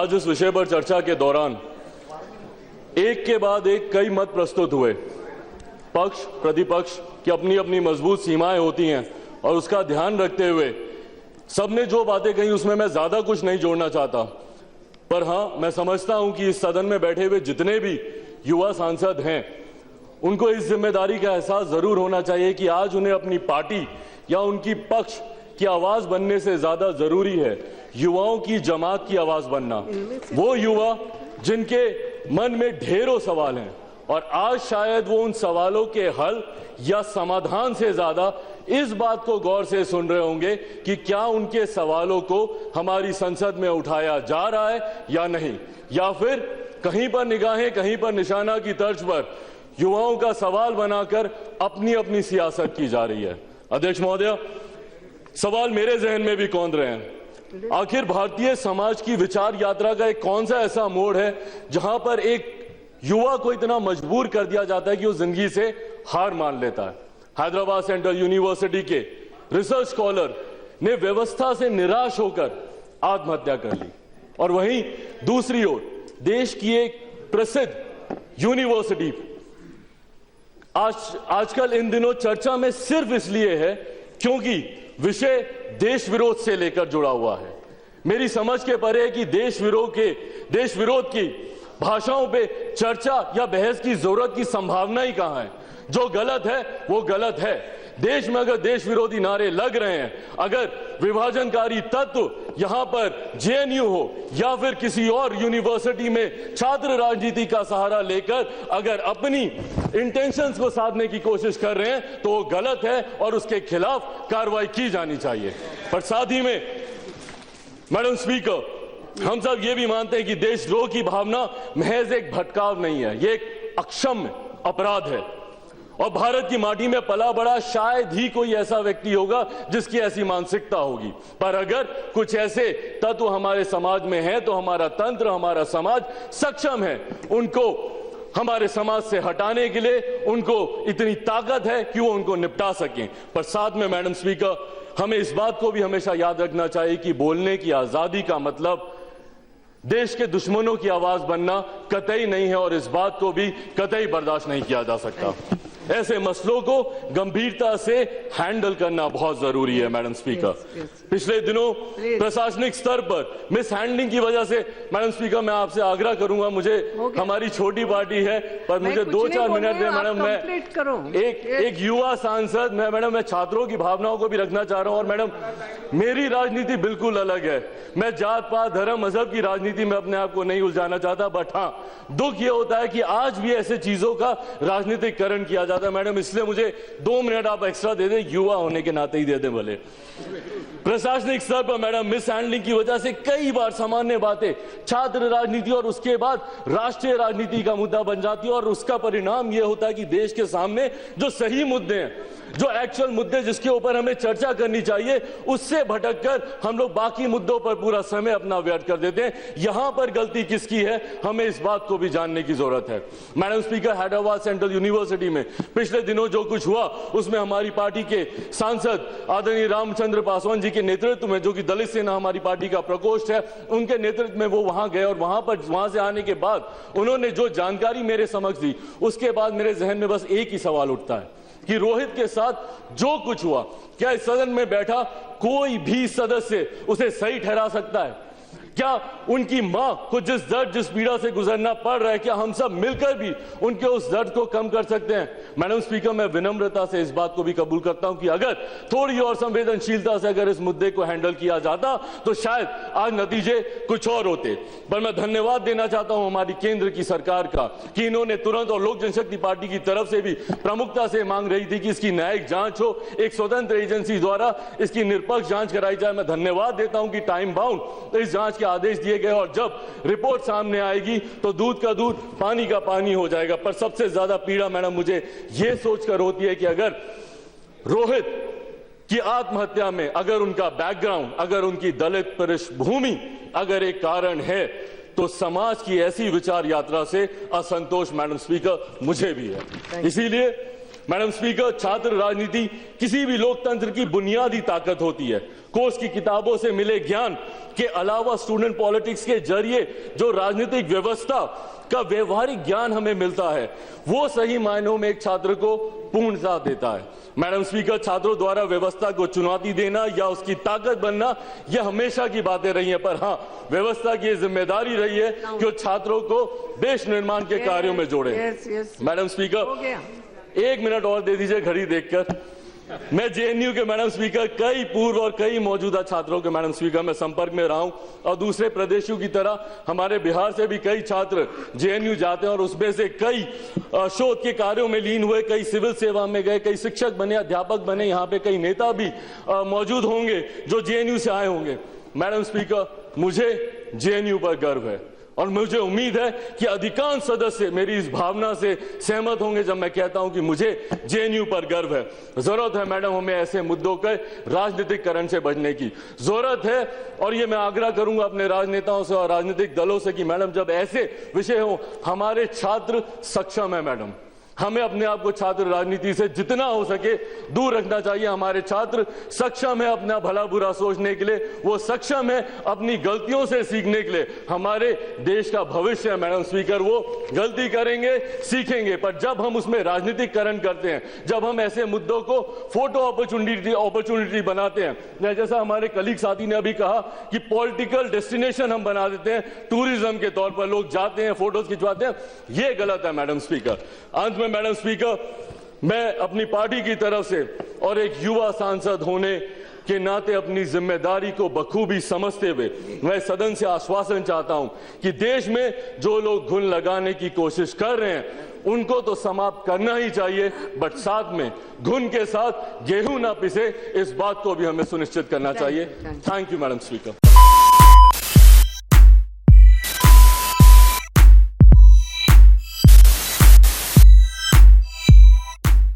आज इस विषय पर चर्चा के दौरान एक के बाद एक कई मत प्रस्तुत हुए। पक्ष प्रतिपक्ष की अपनी अपनी मजबूत सीमाएं होती हैं और उसका ध्यान रखते हुए सबने जो बातें कही उसमें मैं ज्यादा कुछ नहीं जोड़ना चाहता, पर हां, मैं समझता हूं कि इस सदन में बैठे हुए जितने भी युवा सांसद हैं उनको इस जिम्मेदारी का एहसास जरूर होना चाहिए कि आज उन्हें अपनी पार्टी या उनकी पक्ष की आवाज बनने से ज्यादा जरूरी है युवाओं की जमात की आवाज बनना। वो युवा जिनके मन में ढेरों सवाल हैं और आज शायद वो उन सवालों के हल या समाधान से ज्यादा इस बात को गौर से सुन रहे होंगे कि क्या उनके सवालों को हमारी संसद में उठाया जा रहा है या नहीं, या फिर कहीं पर निगाहें कहीं पर निशाना की तर्ज पर युवाओं का सवाल बनाकर अपनी अपनी सियासत की जा रही है। अध्यक्ष महोदय, सवाल मेरे जहन में भी कौंध रहे हैं, आखिर भारतीय समाज की विचार यात्रा का एक कौन सा ऐसा मोड़ है जहां पर एक युवा को इतना मजबूर कर दिया जाता है कि वो जिंदगी से हार मान लेता है। हैदराबाद सेंट्रल यूनिवर्सिटी के रिसर्च स्कॉलर ने व्यवस्था से निराश होकर आत्महत्या कर ली, और वहीं दूसरी ओर देश की एक प्रसिद्ध यूनिवर्सिटी आजकल इन दिनों चर्चा में सिर्फ इसलिए है क्योंकि विषय देश विरोध से लेकर जुड़ा हुआ है। मेरी समझ के परे है कि देश विरोध की भाषाओं पे चर्चा या बहस की जरूरत की संभावना ही कहां है। जो गलत है वो गलत है। देश में अगर देश विरोधी नारे लग रहे हैं, अगर विभाजनकारी तत्व यहां पर जेएनयू हो या फिर किसी और यूनिवर्सिटी में छात्र राजनीति का सहारा लेकर अगर अपनी इंटेंशंस को साधने की कोशिश कर रहे हैं तो वो गलत है और उसके खिलाफ कार्रवाई की जानी चाहिए। पर साथ ही में मैडम स्पीकर, हम सब ये भी मानते हैं कि देशद्रोह की भावना महज एक भटकाव नहीं है, ये एक अक्षम्य अपराध है और भारत की माटी में पला बड़ा शायद ही कोई ऐसा व्यक्ति होगा जिसकी ऐसी मानसिकता होगी। पर अगर कुछ ऐसे तत्व हमारे समाज में हैं तो हमारा तंत्र, हमारा समाज सक्षम है उनको हमारे समाज से हटाने के लिए। उनको इतनी ताकत है कि वो उनको निपटा सकें। पर साथ में मैडम स्पीकर, हमें इस बात को भी हमेशा याद रखना चाहिए कि बोलने की आजादी का मतलब देश के दुश्मनों की आवाज बनना कतई नहीं है और इस बात को भी कतई बर्दाश्त नहीं किया जा सकता। ऐसे मसलों को गंभीरता से हैंडल करना बहुत जरूरी है। मैडम स्पीकर, पिछले दिनों प्रशासनिक स्तर पर मिस हैंडलिंग की वजह से, मैडम स्पीकर, मैं आपसे आग्रह करूंगा, मुझे हमारी छोटी पार्टी है पर मुझे 2-4 मिनट में मैडम, मैं एक युवा सांसद, मैं छात्रों की भावनाओं को भी रखना चाह रहा हूं। और मैडम, मेरी राजनीति बिल्कुल अलग है। मैं जात पात धर्म मजहब की राजनीति में अपने आप को नहीं उलझाना चाहता, बट हाँ, दुख यह होता है कि आज भी ऐसे चीजों का राजनीतिकरण किया जाता है। मैडम, इसलिए मुझे 2 मिनट आप एक्स्ट्रा दे दें, युवा होने के नाते ही दे दें भले। प्रशासनिक स्तर पर मैडम मिस हैंडलिंग की वजह से कई बार सामान्य बातें छात्र राजनीति और उसके बाद राष्ट्रीय राजनीति का मुद्दा बन जाती है और उसका परिणाम यह होता है कि देश के सामने जो सही मुद्दे हैं, जो एक्चुअल मुद्दे जिसके ऊपर हमें चर्चा करनी चाहिए, उससे भटककर हम लोग बाकी मुद्दों पर पूरा समय अपना व्यर्थ कर देते हैं। यहां पर गलती किसकी है, हमें इस बात को भी जानने की जरूरत है। Madam speaker, Hyderabad central university में पिछले दिनों जो कुछ हुआ उसमें हमारी पार्टी के सांसद आदरणीय रामचंद्र पासवान जी के नेतृत्व में, जो कि दलित सेना हमारी पार्टी का प्रकोष्ठ है, उनके नेतृत्व में वो वहां गए और वहां से आने के बाद उन्होंने जो जानकारी मेरे समक्ष दी, उसके बाद मेरे जहन में बस एक ही सवाल उठता है कि रोहित के साथ जो कुछ हुआ, क्या इस सदन में बैठा कोई भी सदस्य उसे सही ठहरा सकता है? क्या उनकी मां को जिस दर्द, जिस पीड़ा से गुजरना पड़ रहा है, क्या हम सब मिलकर भी उनके उस दर्द को कम कर सकते हैं? मैडम स्पीकर, मैं विनम्रता से इस बात को भी कबूल करता हूं कि अगर थोड़ी और संवेदनशीलता से अगर इस मुद्दे को हैंडल किया जाता तो शायद आज नतीजे कुछ और होते। पर मैं धन्यवाद देना चाहता हूं हमारी केंद्र की सरकार का कि इन्होंने तुरंत, और लोक जनशक्ति पार्टी की तरफ से भी प्रमुखता से मांग रही थी कि इसकी न्यायिक जांच हो, एक स्वतंत्र एजेंसी द्वारा इसकी निष्पक्ष जांच कराई जाए। मैं धन्यवाद देता हूं कि टाइम बाउंड इस जांच आदेश दिए गए और जब रिपोर्ट सामने आएगी तो दूध का दूध, पानी का पानी हो जाएगा। पर सबसे ज्यादा पीड़ा मैडम मुझे यह सोचकर होती है कि अगर रोहित की आत्महत्या में अगर उनका बैकग्राउंड, अगर उनकी दलित पृष्ठभूमि अगर एक कारण है, तो समाज की ऐसी विचार यात्रा से असंतोष मैडम स्पीकर मुझे भी है। इसीलिए मैडम स्पीकर, छात्र राजनीति किसी भी लोकतंत्र की बुनियादी ताकत होती है। कोर्स की किताबों से मिले ज्ञान के अलावा स्टूडेंट पॉलिटिक्स के जरिए जो राजनीतिक व्यवस्था का व्यवहारिक ज्ञान हमें मिलता है, वो सही मायनों में एक छात्र को पूर्णता देता है। मैडम स्पीकर, छात्रों द्वारा व्यवस्था को चुनौती देना या उसकी ताकत बनना, यह हमेशा की बातें रही हैं, पर हाँ, व्यवस्था की जिम्मेदारी रही है कि वो छात्रों को देश निर्माण के कार्यों में जोड़े। मैडम स्पीकर, 1 मिनट और दे दीजिए घड़ी देखकर। मैं जेएनयू के मैडम स्पीकर कई पूर्व और कई मौजूदा छात्रों के मैडम स्पीकर में संपर्क में रहा हूं, और दूसरे प्रदेशों की तरह हमारे बिहार से भी कई छात्र जेएनयू जाते हैं और उसमें से कई शोध के कार्यों में लीन हुए, कई सिविल सेवा में गए, कई शिक्षक बने, अध्यापक बने, यहाँ पे कई नेता भी मौजूद होंगे जो जेएनयू से आए होंगे। मैडम स्पीकर, मुझे जेएनयू पर गर्व है और मुझे उम्मीद है कि अधिकांश सदस्य मेरी इस भावना से सहमत होंगे जब मैं कहता हूं कि मुझे जेएनयू पर गर्व है। जरूरत है मैडम हमें ऐसे मुद्दों के राजनीतिकरण से बचने की जरूरत है, और ये मैं आग्रह करूंगा अपने राजनेताओं से और राजनीतिक दलों से कि मैडम जब ऐसे विषय हो, हमारे छात्र सक्षम है मैडम, हमें अपने आप को छात्र राजनीति से जितना हो सके दूर रखना चाहिए। हमारे छात्र सक्षम है अपना भला बुरा सोचने के लिए, वो सक्षम है अपनी गलतियों से सीखने के लिए। हमारे देश का भविष्य है मैडम स्पीकर, वो गलती करेंगे, सीखेंगे, पर जब हम उसमें राजनीतिकरण करते हैं, जब हम ऐसे मुद्दों को फोटो अपॉर्चुनिटी बनाते हैं, जैसा हमारे कलीग साथी ने अभी कहा कि पॉलिटिकल डेस्टिनेशन हम बना देते हैं, टूरिज्म के तौर पर लोग जाते हैं, फोटोज खिंचवाते हैं, ये गलत है मैडम स्पीकर। अंत में मैडम स्पीकर, मैं अपनी पार्टी की तरफ से और एक युवा सांसद होने के नाते अपनी जिम्मेदारी को बखूबी समझते हुए मैं सदन से आश्वासन चाहता हूं कि देश में जो लोग घुन लगाने की कोशिश कर रहे हैं उनको तो समाप्त करना ही चाहिए, बट साथ में घुन के साथ गेहूं ना पिसे, इस बात को भी हमें सुनिश्चित करना चाहिए। Thank you madam speaker.